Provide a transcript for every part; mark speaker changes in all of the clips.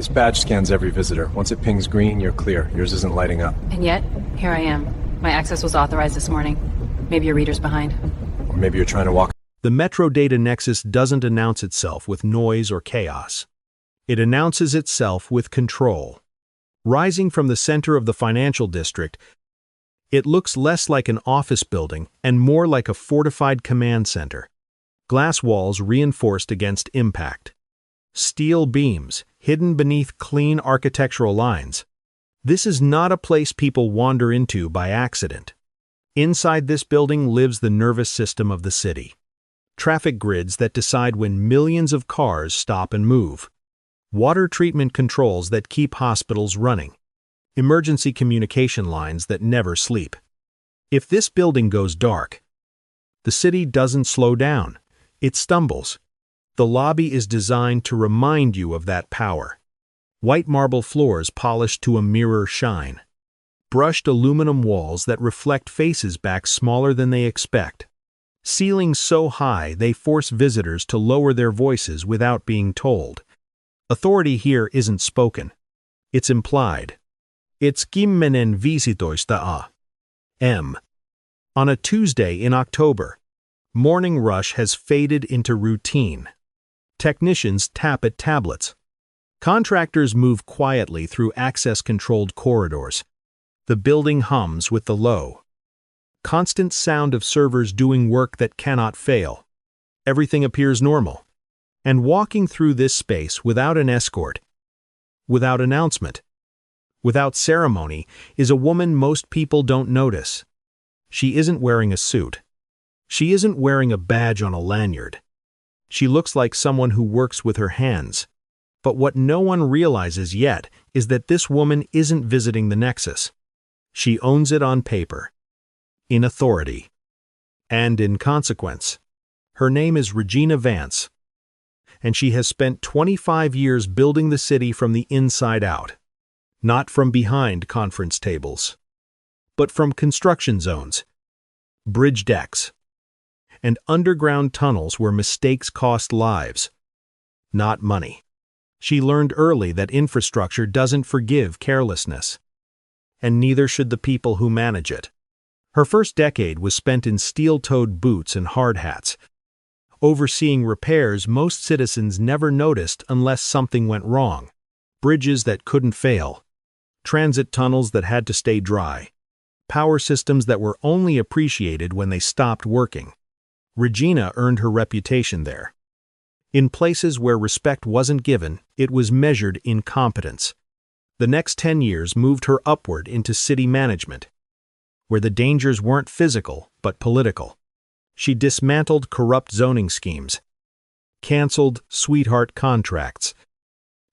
Speaker 1: This badge scans every visitor. Once it pings green, you're clear. Yours isn't lighting up.
Speaker 2: And yet, here I am. My access was authorized this morning. Maybe your reader's behind.
Speaker 1: Or maybe you're trying to walk.
Speaker 3: The Metro Data Nexus doesn't announce itself with noise or chaos. It announces itself with control. Rising from the center of the financial district, it looks less like an office building and more like a fortified command center. Glass walls reinforced against impact. Steel beams hidden beneath clean architectural lines. This is not a place people wander into by accident. Inside this building lives the nervous system of the city. Traffic grids that decide when millions of cars stop and move. Water treatment controls that keep hospitals running. Emergency communication lines that never sleep. If this building goes dark, the city doesn't slow down. It stumbles. The lobby is designed to remind you of that power. White marble floors polished to a mirror shine. Brushed aluminum walls that reflect faces back smaller than they expect. Ceilings so high they force visitors to lower their voices without being told. Authority here isn't spoken. It's implied. It's kimmenen viisitoista a.m. On a Tuesday in October, morning rush has faded into routine. Technicians tap at tablets. Contractors move quietly through access-controlled corridors. The building hums with the low, constant sound of servers doing work that cannot fail. Everything appears normal. And walking through this space without an escort, without announcement, without ceremony, is a woman most people don't notice. She isn't wearing a suit. She isn't wearing a badge on a lanyard. She looks like someone who works with her hands. But what no one realizes yet is that this woman isn't visiting the Nexus. She owns it on paper, in authority, and in consequence. Her name is Regina Vance, and she has spent 25 years building the city from the inside out. Not from behind conference tables, but from construction zones, bridge decks, and underground tunnels where mistakes cost lives, not money. She learned early that infrastructure doesn't forgive carelessness, and neither should the people who manage it. Her first decade was spent in steel-toed boots and hard hats, overseeing repairs most citizens never noticed unless something went wrong. Bridges that couldn't fail, transit tunnels that had to stay dry, power systems that were only appreciated when they stopped working. Regina earned her reputation there. In places where respect wasn't given, it was measured in competence. The next 10 years moved her upward into city management, where the dangers weren't physical but political. She dismantled corrupt zoning schemes, canceled sweetheart contracts,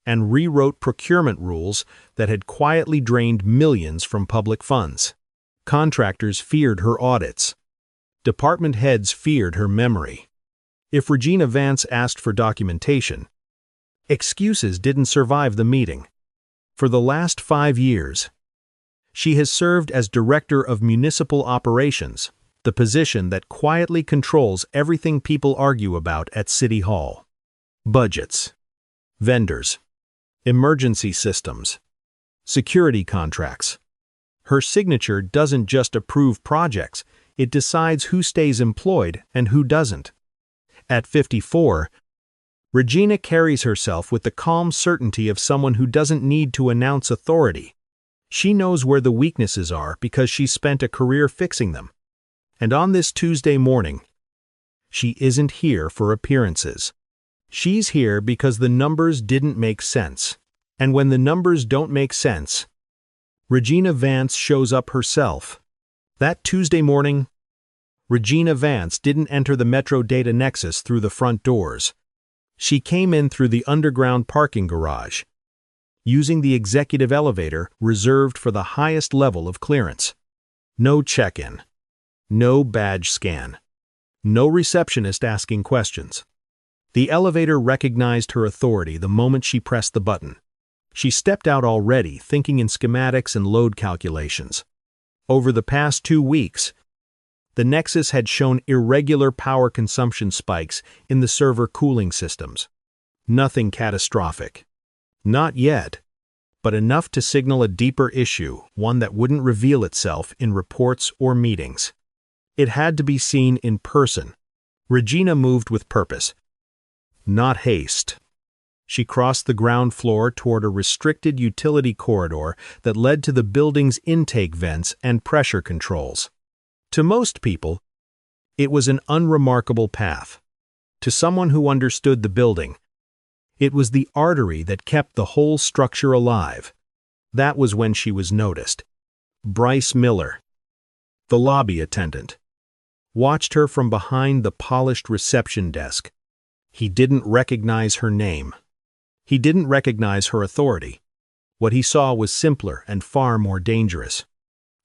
Speaker 3: and rewrote procurement rules that had quietly drained millions from public funds. Contractors feared her audits. Department heads feared her memory. If Regina Vance asked for documentation, excuses didn't survive the meeting. For the last 5 years, she has served as Director of Municipal Operations, the position that quietly controls everything people argue about at City Hall. Budgets, vendors, emergency systems, security contracts. Her signature doesn't just approve projects, it decides who stays employed and who doesn't. At 54, Regina carries herself with the calm certainty of someone who doesn't need to announce authority. She knows where the weaknesses are because she's spent a career fixing them. And on this Tuesday morning, she isn't here for appearances. She's here because the numbers didn't make sense. And when the numbers don't make sense, Regina Vance shows up herself. That Tuesday morning, Regina Vance didn't enter the Metro Data Nexus through the front doors. She came in through the underground parking garage, using the executive elevator reserved for the highest level of clearance. No check-in. No badge scan. No receptionist asking questions. The elevator recognized her authority the moment she pressed the button. She stepped out already, thinking in schematics and load calculations. Over the past 2 weeks, the Nexus had shown irregular power consumption spikes in the server cooling systems. Nothing catastrophic. Not yet, but enough to signal a deeper issue, one that wouldn't reveal itself in reports or meetings. It had to be seen in person. Regina moved with purpose, not haste. She crossed the ground floor toward a restricted utility corridor that led to the building's intake vents and pressure controls. To most people, it was an unremarkable path. To someone who understood the building, it was the artery that kept the whole structure alive. That was when she was noticed. Bryce Miller, the lobby attendant, watched her from behind the polished reception desk. He didn't recognize her name. He didn't recognize her authority. What he saw was simpler and far more dangerous.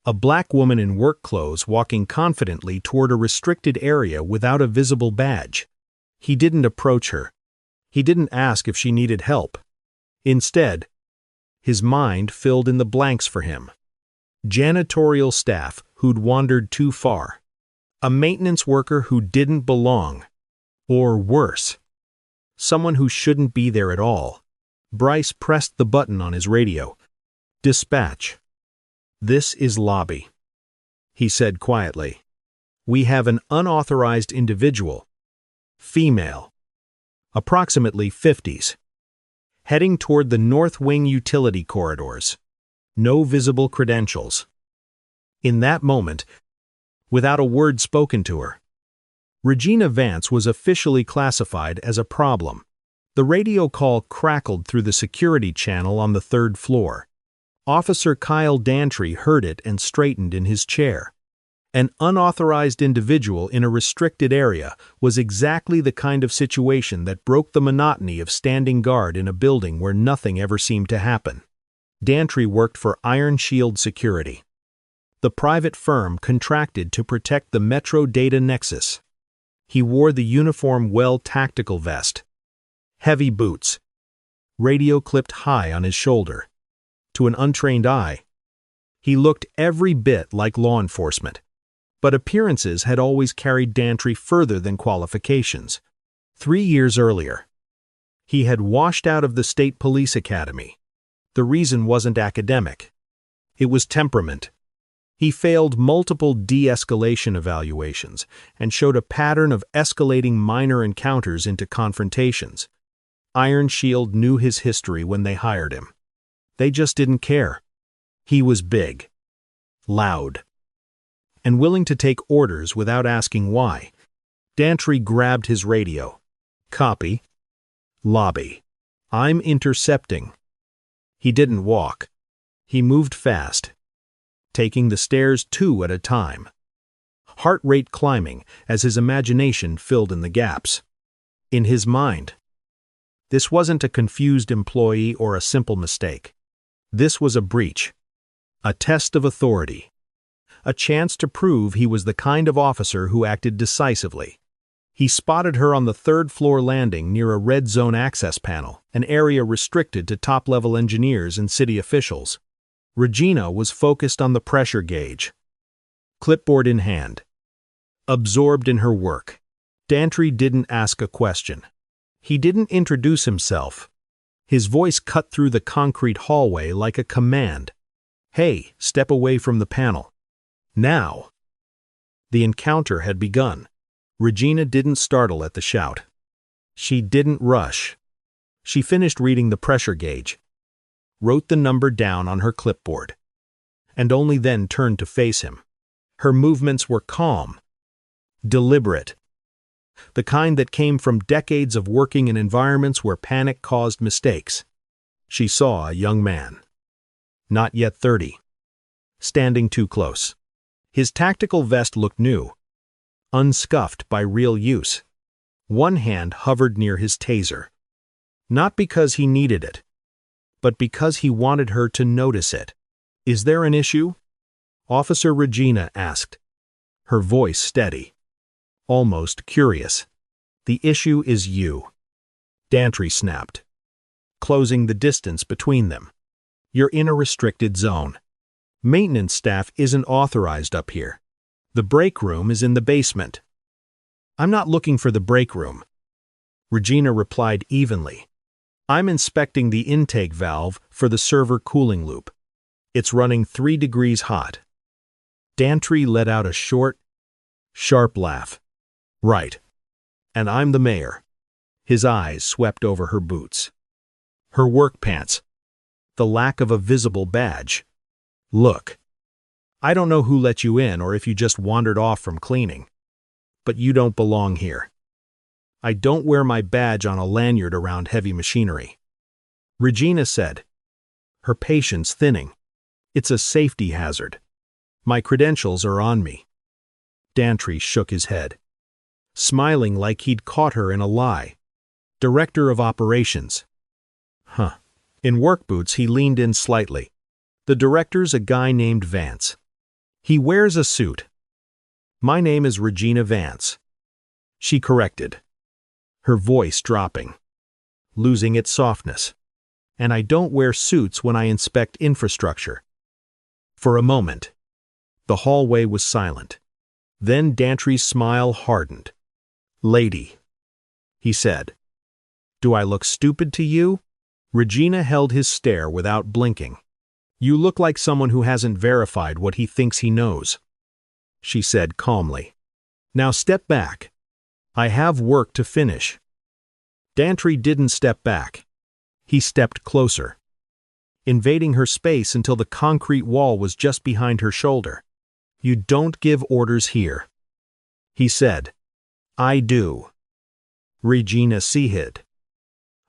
Speaker 3: A black woman in work clothes walking confidently toward a restricted area without a visible badge. He didn't approach her. He didn't ask if she needed help. Instead, his mind filled in the blanks for him. Janitorial staff who'd wandered too far. A maintenance worker who didn't belong. Or worse, someone who shouldn't be there at all. Bryce pressed the button on his radio. "Dispatch. This is lobby," he said quietly. "We have an unauthorized individual, female, approximately 50s, heading toward the North Wing utility corridors. No visible credentials." In that moment, without a word spoken to her, Regina Vance was officially classified as a problem. The radio call crackled through the security channel on the third floor. Officer Kyle Dantry heard it and straightened in his chair. An unauthorized individual in a restricted area was exactly the kind of situation that broke the monotony of standing guard in a building where nothing ever seemed to happen. Dantry worked for Iron Shield Security. The private firm contracted to protect the Metro Data Nexus. He wore the uniform tactical vest, heavy boots, radio clipped high on his shoulder. To an untrained eye, he looked every bit like law enforcement. But appearances had always carried Dantry further than qualifications. 3 years earlier, he had washed out of the State Police Academy. The reason wasn't academic. It was temperament. He failed multiple de-escalation evaluations and showed a pattern of escalating minor encounters into confrontations. Iron Shield knew his history when they hired him. They just didn't care. He was big, loud, and willing to take orders without asking why. Dantry grabbed his radio. "Copy. Lobby. I'm intercepting." He didn't walk. He moved fast, taking the stairs 2 at a time, heart rate climbing as his imagination filled in the gaps. In his mind, this wasn't a confused employee or a simple mistake. This was a breach, a test of authority, a chance to prove he was the kind of officer who acted decisively. He spotted her on the third-floor landing near a red zone access panel, an area restricted to top-level engineers and city officials. Regina was focused on the pressure gauge, clipboard in hand, absorbed in her work. Dantry didn't ask a question. He didn't introduce himself. His voice cut through the concrete hallway like a command. "Hey, step away from the panel. Now." The encounter had begun. Regina didn't startle at the shout. She didn't rush. She finished reading the pressure gauge, wrote the number down on her clipboard, and only then turned to face him. Her movements were calm, deliberate, the kind that came from decades of working in environments where panic caused mistakes. She saw a young man, not yet 30, standing too close. His tactical vest looked new, unscuffed by real use. One hand hovered near his taser, not because he needed it, but because he wanted her to notice it. "Is there an issue?" Officer Regina asked, her voice steady, almost curious. "The issue is you," Dantry snapped, closing the distance between them. "You're in a restricted zone. Maintenance staff isn't authorized up here. The break room is in the basement." "I'm not looking for the break room," Regina replied evenly. I'm inspecting the intake valve for the server cooling loop. It's running 3 degrees hot. Dantry let out a short, sharp laugh. Right. And I'm the mayor. His eyes swept over her boots. Her work pants. The lack of a visible badge. Look. I don't know who let you in or if you just wandered off from cleaning. But you don't belong here. I don't wear my badge on a lanyard around heavy machinery. Regina said, her patience thinning. It's a safety hazard. My credentials are on me. Dantry shook his head, smiling like he'd caught her in a lie. Director of Operations. Huh. In work boots, he leaned in slightly. The director's a guy named Vance. He wears a suit. My name is Regina Vance. She corrected, her voice dropping, losing its softness. And I don't wear suits when I inspect infrastructure. For a moment, the hallway was silent. Then Dantry's smile hardened. Lady, he said, do I look stupid to you? Regina held his stare without blinking. You look like someone who hasn't verified what he thinks he knows, she said calmly. Now step back. I have work to finish. Dantry didn't step back. He stepped closer, invading her space until the concrete wall was just behind her shoulder. You don't give orders here, he said. I do. Regina seehid,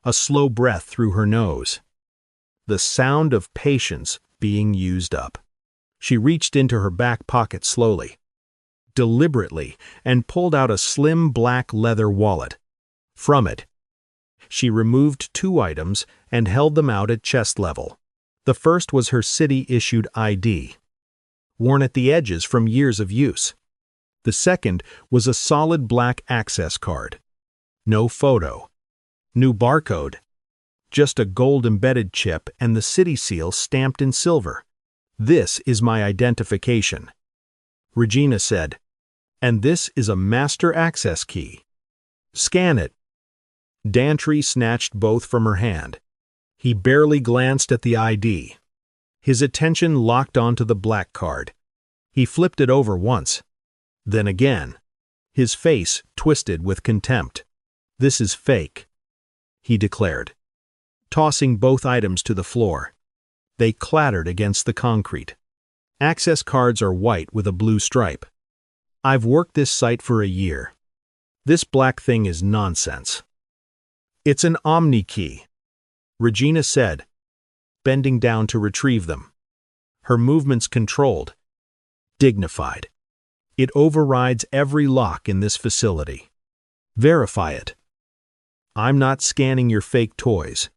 Speaker 3: a slow breath through her nose. The sound of patience being used up. She reached into her back pocket slowly, deliberately, and pulled out a slim black leather wallet. From it, she removed 2 items and held them out at chest level. The first was her city-issued ID, worn at the edges from years of use. The second was a solid black access card. No photo. New barcode. Just a gold-embedded chip and the city seal stamped in silver. This is my identification, Regina said. And this is a master access key. Scan it. Dantry snatched both from her hand. He barely glanced at the ID. His attention locked onto the black card. He flipped it over once, then again. His face twisted with contempt. This is fake, he declared, tossing both items to the floor. They clattered against the concrete. Access cards are white with a blue stripe. I've worked this site for a year. This black thing is nonsense. It's an Omni key, Regina said, bending down to retrieve them. Her movements controlled, dignified. It overrides every lock in this facility. Verify it. I'm not scanning your fake toys.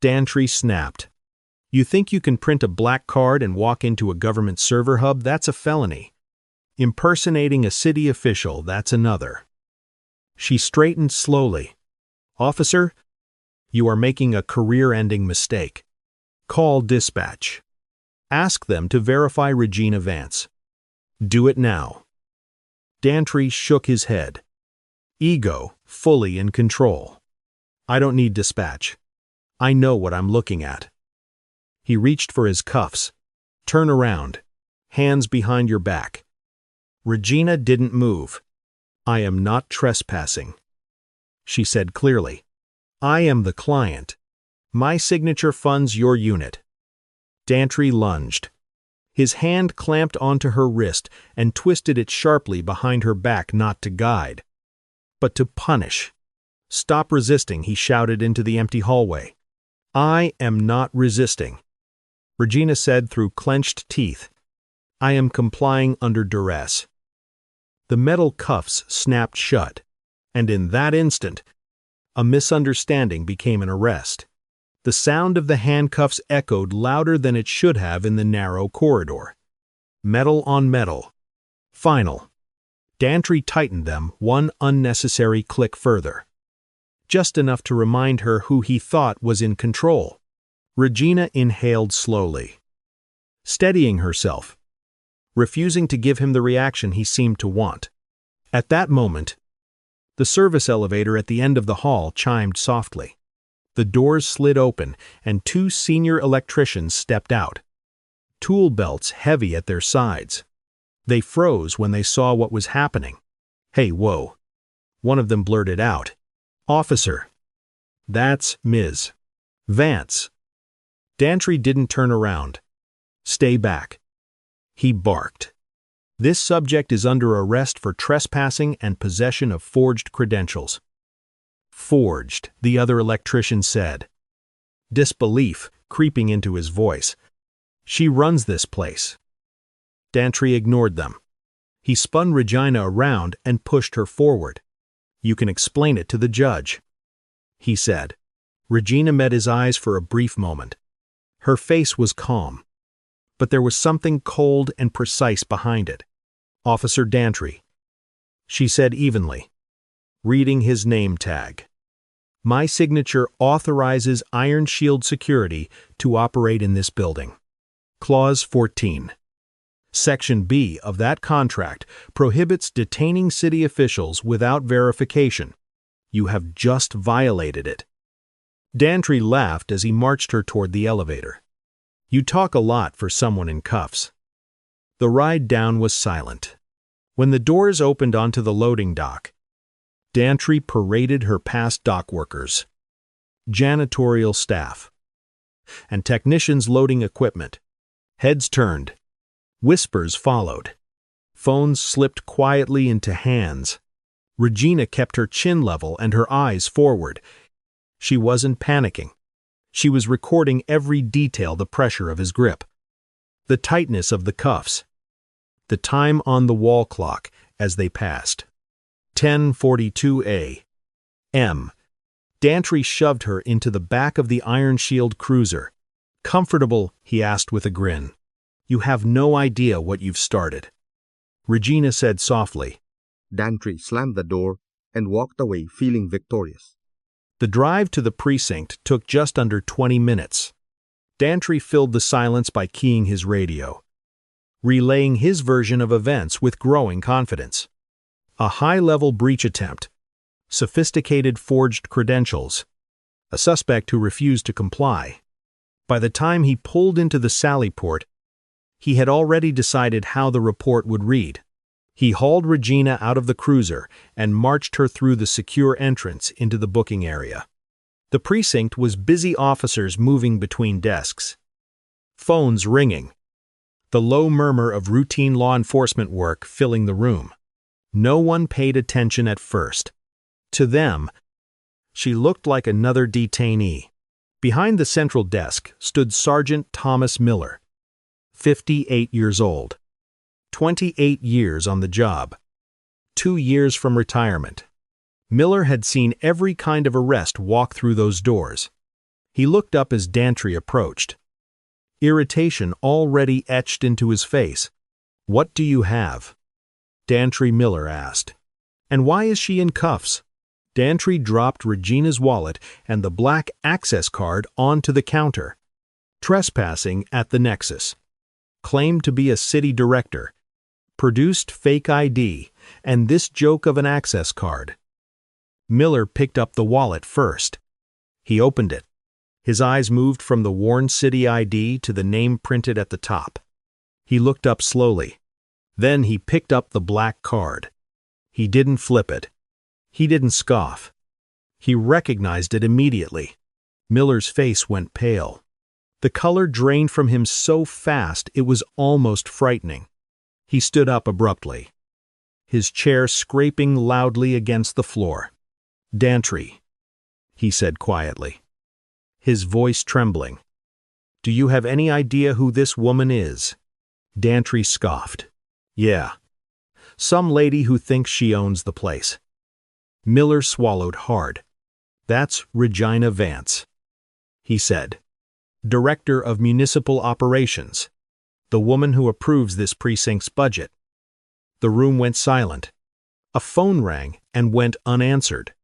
Speaker 3: Dantry snapped. You think you can print a black card and walk into a government server hub? That's a felony. Impersonating a city official, that's another. She straightened slowly. Officer, you are making a career-ending mistake. Call dispatch. Ask them to verify Regina Vance. Do it now. Dantry shook his head. Ego fully in control. I don't need dispatch. I know what I'm looking at. He reached for his cuffs. Turn around. Hands behind your back. Regina didn't move. I am not trespassing, she said clearly. I am the client. My signature funds your unit. Dantry lunged. His hand clamped onto her wrist and twisted it sharply behind her back, not to guide, but to punish. Stop resisting, he shouted into the empty hallway. I am not resisting, Regina said through clenched teeth. I am complying under duress. The metal cuffs snapped shut, and in that instant, a misunderstanding became an arrest. The sound of the handcuffs echoed louder than it should have in the narrow corridor. Metal on metal. Final. Dantry tightened them one unnecessary click further. Just enough to remind her who he thought was in control. Regina inhaled slowly, steadying herself, refusing to give him the reaction he seemed to want. At that moment, the service elevator at the end of the hall chimed softly. The doors slid open, and two senior electricians stepped out, tool belts heavy at their sides. They froze when they saw what was happening. "Hey, whoa." One of them blurted out. "Officer." "That's Ms. Vance." Dantry didn't turn around. "Stay back," he barked. "This subject is under arrest for trespassing and possession of forged credentials." "Forged," the other electrician said, disbelief creeping into his voice. "She runs this place." Dantry ignored them. He spun Regina around and pushed her forward. "You can explain it to the judge," he said. Regina met his eyes for a brief moment. Her face was calm, but there was something cold and precise behind it. "Officer Dantry," she said evenly, reading his name tag. "My signature authorizes Iron Shield Security to operate in this building. Clause 14. Section B of that contract prohibits detaining city officials without verification. You have just violated it." Dantry laughed as he marched her toward the elevator. "You talk a lot for someone in cuffs." The ride down was silent. When the doors opened onto the loading dock, Dantry paraded her past dock workers, janitorial staff, and technicians loading equipment. Heads turned. Whispers followed. Phones slipped quietly into hands. Regina kept her chin level and her eyes forward. She wasn't panicking. She was recording every detail, the pressure of his grip, the tightness of the cuffs, the time on the wall clock as they passed. 10:42 a.m. Dantry shoved her into the back of the Iron Shield cruiser. "Comfortable?" he asked with a grin. "You have no idea what you've started." Regina said softly.
Speaker 4: Dantry slammed the door and walked away feeling victorious.
Speaker 3: The drive to the precinct took just under 20 minutes. Dantry filled the silence by keying his radio, relaying his version of events with growing confidence. A high-level breach attempt, sophisticated forged credentials, a suspect who refused to comply. By the time he pulled into the Sally Port, he had already decided how the report would read. He hauled Regina out of the cruiser and marched her through the secure entrance into the booking area. The precinct was busy, officers moving between desks, phones ringing, the low murmur of routine law enforcement work filling the room. No one paid attention at first. To them, she looked like another detainee. Behind the central desk stood Sergeant Thomas Miller, 58 years old, 28 years on the job, 2 years from retirement. Miller had seen every kind of arrest walk through those doors. He looked up as Dantry approached, irritation already etched into his face. "What do you have?" Dantry Miller asked. "And why is she in cuffs?" Dantry dropped Regina's wallet and the black access card onto the counter. "Trespassing at the Nexus. Claimed to be a city director. Produced fake ID, and this joke of an access card." Miller picked up the wallet first. He opened it. His eyes moved from the worn city ID to the name printed at the top. He looked up slowly. Then he picked up the black card. He didn't flip it. He didn't scoff. He recognized it immediately. Miller's face went pale. The color drained from him so fast it was almost frightening. He stood up abruptly, his chair scraping loudly against the floor. "Dantry," he said quietly, his voice trembling. "Do you have any idea who this woman is?" Dantry scoffed. "Yeah. Some lady who thinks she owns the place." Miller swallowed hard. "That's Regina Vance," he said. "Director of Municipal Operations. The woman who approves this precinct's budget." The room went silent. A phone rang and went unanswered.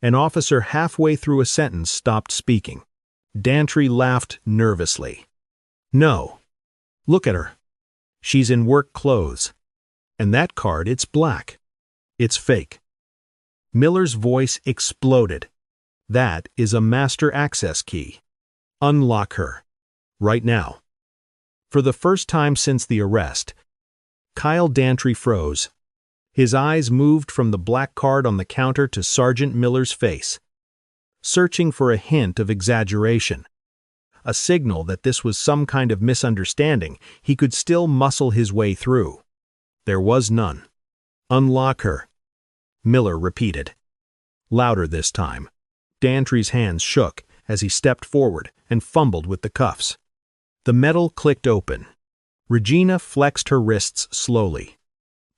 Speaker 3: An officer halfway through a sentence stopped speaking. Dantry laughed nervously. "No. Look at her. She's in work clothes. And that card, it's black. It's fake." Miller's voice exploded. That is a master access key. Unlock her. Right now. For the first time since the arrest, Kyle Dantry froze. His eyes moved from the black card on the counter to Sergeant Miller's face, searching for a hint of exaggeration. A signal that this was some kind of misunderstanding he could still muscle his way through. There was none. Unlock her, Miller repeated. Louder this time. Dantry's hands shook as he stepped forward and fumbled with the cuffs. The metal clicked open. Regina flexed her wrists slowly.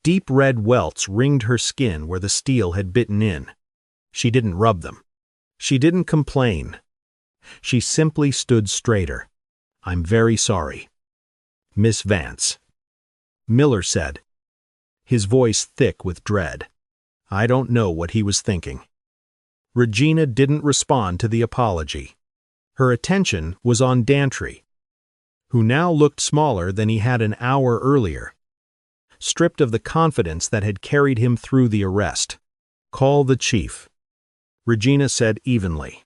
Speaker 3: Deep red welts ringed her skin where the steel had bitten in. She didn't rub them. She didn't complain. She simply stood straighter. I'm very sorry. Miss Vance. Miller said, his voice thick with dread. I don't know what he was thinking. Regina didn't respond to the apology. Her attention was on Dantry, who now looked smaller than he had an hour earlier, stripped of the confidence that had carried him through the arrest. Call the chief, Regina said evenly,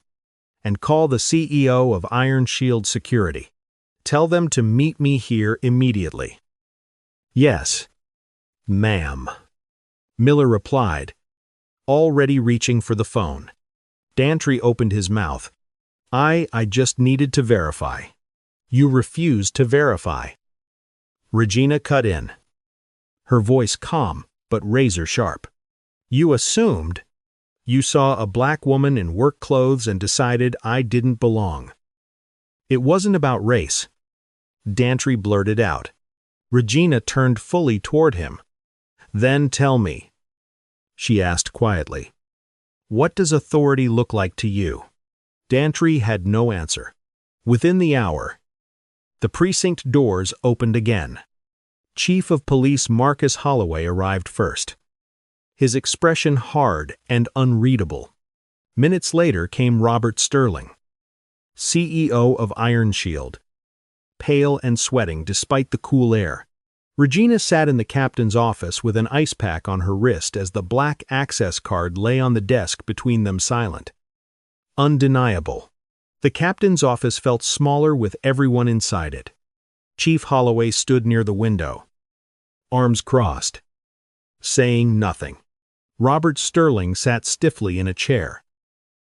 Speaker 3: and call the CEO of Iron Shield Security. Tell them to meet me here immediately. Yes, ma'am, Miller replied, already reaching for the phone. Dantry opened his mouth. I just needed to verify. You refused to verify. Regina cut in, her voice calm but razor sharp. You assumed. You saw a black woman in work clothes and decided I didn't belong. It wasn't about race. Dantry blurted out. Regina turned fully toward him. Then tell me, she asked quietly, what does authority look like to you? Dantry had no answer. Within the hour, the precinct doors opened again. Chief of Police Marcus Holloway arrived first, his expression hard and unreadable. Minutes later came Robert Sterling, CEO of Iron Shield, pale and sweating despite the cool air. Regina sat in the captain's office with an ice pack on her wrist as the black access card lay on the desk between them, silent. Undeniable. The captain's office felt smaller with everyone inside it. Chief Holloway stood near the window, arms crossed, saying nothing. Robert Sterling sat stiffly in a chair,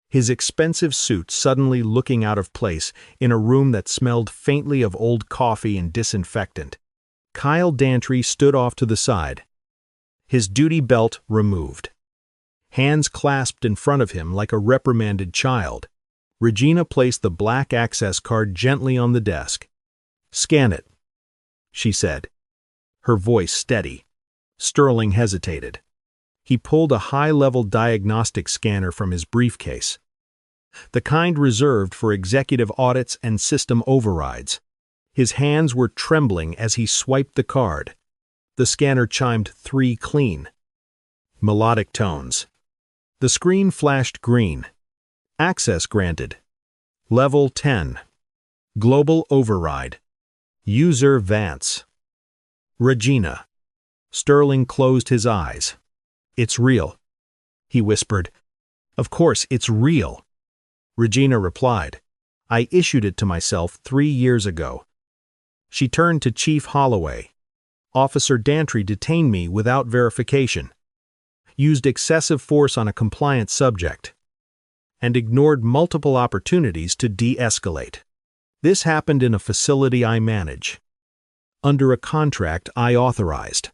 Speaker 3: his expensive suit suddenly looking out of place in a room that smelled faintly of old coffee and disinfectant. Kyle Dantry stood off to the side, his duty belt removed, hands clasped in front of him like a reprimanded child. Regina placed the black access card gently on the desk. Scan it, she said, her voice steady. Sterling hesitated. He pulled a high-level diagnostic scanner from his briefcase, the kind reserved for executive audits and system overrides. His hands were trembling as he swiped the card. The scanner chimed 3 clean, melodic tones. The screen flashed green. Access granted. Level 10. Global override. User Vance. Regina. Sterling closed his eyes. It's real, he whispered. Of course, it's real, Regina replied. I issued it to myself 3 years ago. She turned to Chief Holloway. Officer Dantry detained me without verification, used excessive force on a compliant subject, and ignored multiple opportunities to de-escalate. This happened in a facility I manage, under a contract I authorized.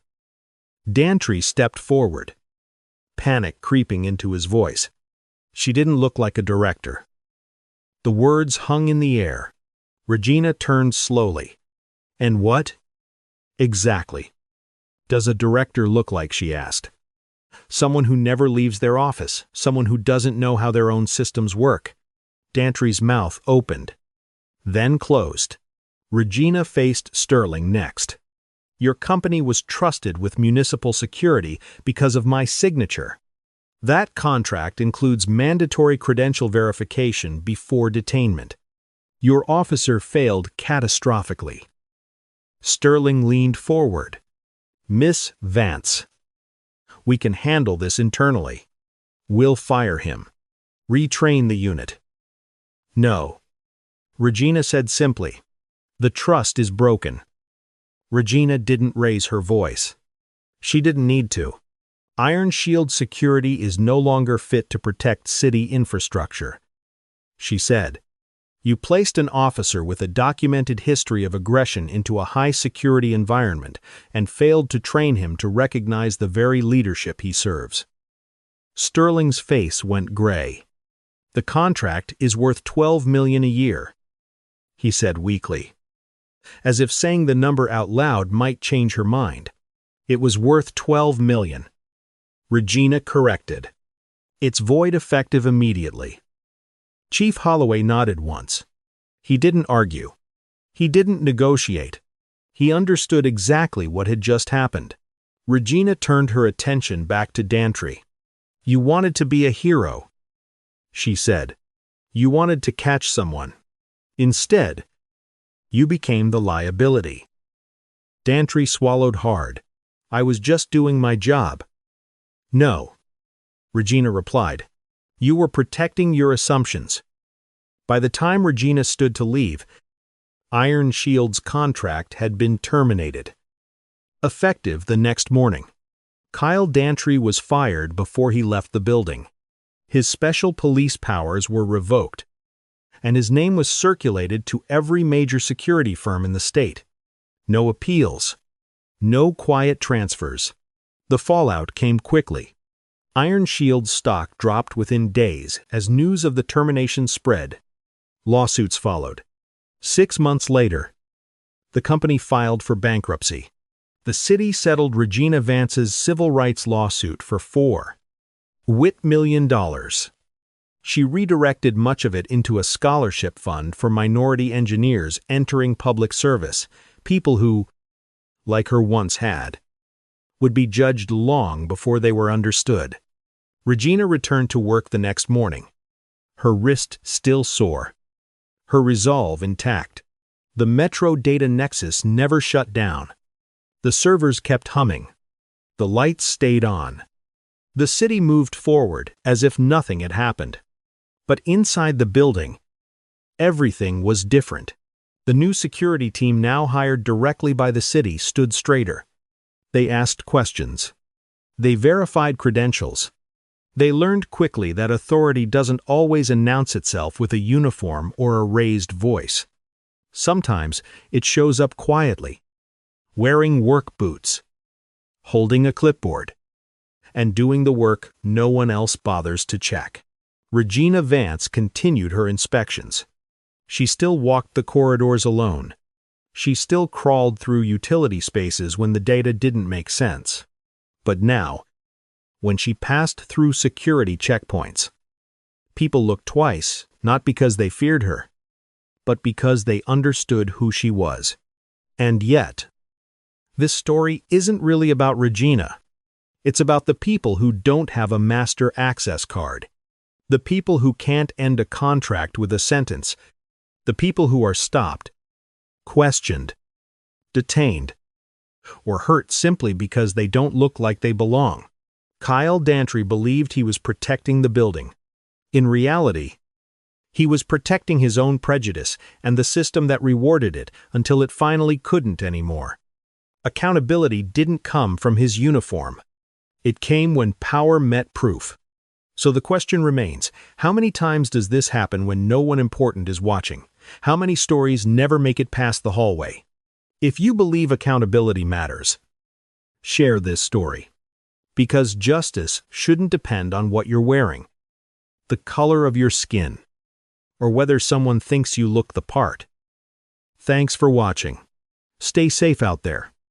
Speaker 3: Dantry stepped forward, panic creeping into his voice. She didn't look like a director. The words hung in the air. Regina turned slowly. And what? Exactly does a director look like, she asked. Someone who never leaves their office, someone who doesn't know how their own systems work. Dantry's mouth opened, then closed. Regina faced Sterling next. Your company was trusted with municipal security because of my signature. That contract includes mandatory credential verification before detainment. Your officer failed catastrophically. Sterling leaned forward. Miss Vance, we can handle this internally. We'll fire him. Retrain the unit. No. Regina said simply. The trust is broken. Regina didn't raise her voice. She didn't need to. Iron Shield security is no longer fit to protect city infrastructure. She said, you placed an officer with a documented history of aggression into a high-security environment and failed to train him to recognize the very leadership he serves. Sterling's face went gray. The contract is worth $12 million a year, he said weakly, as if saying the number out loud might change her mind. It was worth $12 million. Regina corrected. It's void effective immediately. Chief Holloway nodded once. He didn't argue. He didn't negotiate. He understood exactly what had just happened. Regina turned her attention back to Dantry. You wanted to be a hero, she said. You wanted to catch someone. Instead, you became the liability. Dantry swallowed hard. I was just doing my job. No, Regina replied. You were protecting your assumptions. By the time Regina stood to leave, Iron Shield's contract had been terminated. Effective the next morning, Kyle Dantry was fired before he left the building. His special police powers were revoked, and his name was circulated to every major security firm in the state. No appeals. No quiet transfers. The fallout came quickly. Iron Shield's stock dropped within days as news of the termination spread. Lawsuits followed. 6 months later, the company filed for bankruptcy. The city settled Regina Vance's civil rights lawsuit for $4 million. She redirected much of it into a scholarship fund for minority engineers entering public service, people who, like her once had, would be judged long before they were understood. Regina returned to work the next morning, her wrist still sore, her resolve intact. The Metro data nexus never shut down. The servers kept humming. The lights stayed on. The city moved forward as if nothing had happened. But inside the building, everything was different. The new security team, now hired directly by the city, stood straighter. They asked questions. They verified credentials. They learned quickly that authority doesn't always announce itself with a uniform or a raised voice. Sometimes it shows up quietly, wearing work boots, holding a clipboard, and doing the work no one else bothers to check. Regina Vance continued her inspections. She still walked the corridors alone. She still crawled through utility spaces when the data didn't make sense. But now, when she passed through security checkpoints, people looked twice, not because they feared her, but because they understood who she was. And yet, this story isn't really about Regina. It's about the people who don't have a master access card, the people who can't end a contract with a sentence, the people who are stopped, questioned, detained, or hurt simply because they don't look like they belong. Kyle Dantry believed he was protecting the building. In reality, he was protecting his own prejudice and the system that rewarded it until it finally couldn't anymore. Accountability didn't come from his uniform. It came when power met proof. So the question remains, how many times does this happen when no one important is watching? How many stories never make it past the hallway? If you believe accountability matters, share this story. Because justice shouldn't depend on what you're wearing, the color of your skin, or whether someone thinks you look the part. Thanks for watching. Stay safe out there.